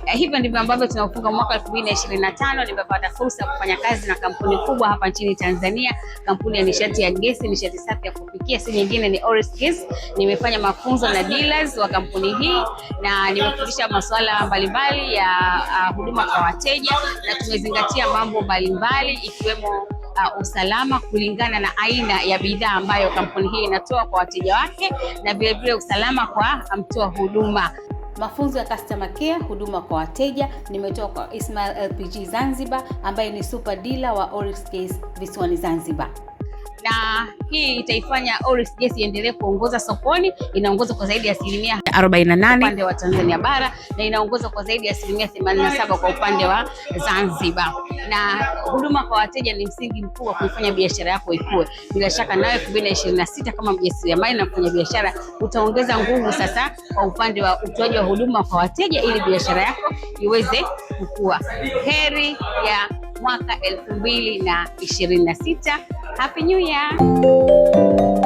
Hivyo ndivyo ambavyo tunafunga mwaka 2025. Nimepata fursa ya kufanya kazi na kampuni kubwa hapa nchini Tanzania, kampuni ya nishati ya gesi, nishati safi ya kupikia, si nyingine ni Oris Gas. Nimefanya mafunzo na dealers wa kampuni hii na nimefundisha masuala mbalimbali ya huduma kwa wateja, na tumezingatia mambo mbalimbali ikiwemo usalama kulingana na aina ya bidhaa ambayo kampuni hii inatoa kwa wateja wake, na vile vile usalama kwa mtoa huduma. Mafunzo ya customer care, huduma kwa wateja, nimetoa kwa Ismail LPG Zanzibar ambaye ni super dealer wa Oris Gas visiwani Zanzibar. Na hii itaifanya Oris Gas iendelee kuongoza sokoni. Inaongoza kwa zaidi ya 48% upande wa Tanzania bara, na inaongoza kwa zaidi ya 87% kwa upande wa Zanzibar. Na huduma kwa wateja ni msingi mkuu wa kuifanya biashara yako ikue. Bila shaka nawe 2026 kama mjasiriamali na kufanya biashara, utaongeza nguvu sasa kwa upande wa utoaji wa huduma kwa wateja ili biashara yako iweze kukua. Heri ya mwaka 2026. Happy New Year!